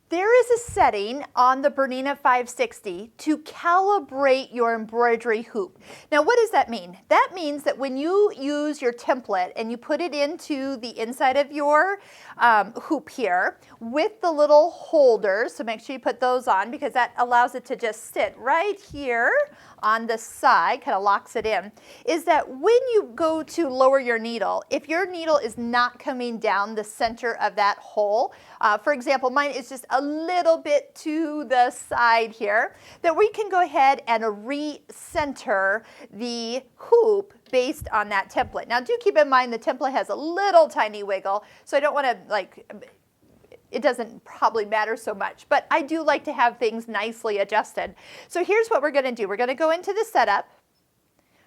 There is a setting on the Bernina 560 to calibrate your embroidery hoop. Now, what does that mean? That means that when you use your template and you put it into the inside of your hoop here with the little holders, so make sure you put those on because that allows it to just sit right here on the side, kind of locks it in, is that when you go to lower your needle, if your needle is not coming down the center of that hole, for example, mine is just a little bit to the side here, that we can go ahead and recenter the hoop based on that template. Now do keep in mind the template has a little tiny wiggle, so I don't want to it doesn't probably matter so much, but I do like to have things nicely adjusted. So here's what we're going to do. We're going to go into the setup.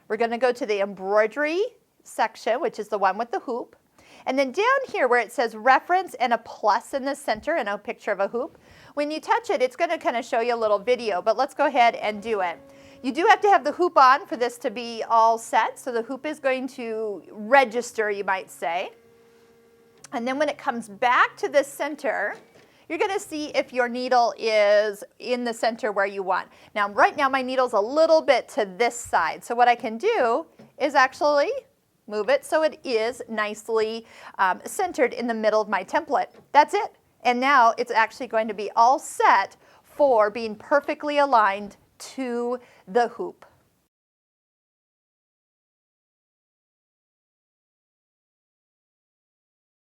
We're going to go to the embroidery section, which is the one with the hoop. And then down here where it says reference and a plus in the center and a picture of a hoop, when you touch it, it's going to kind of show you a little video, but let's go ahead and do it. You do have to have the hoop on for this to be all set, so the hoop is going to register, you might say. And then when it comes back to the center, you're going to see if your needle is in the center where you want. Now, right now my needle's a little bit to this side, so what I can do is actually move it so it is nicely centered in the middle of my template. That's it. And now it's actually going to be all set for being perfectly aligned to the hoop.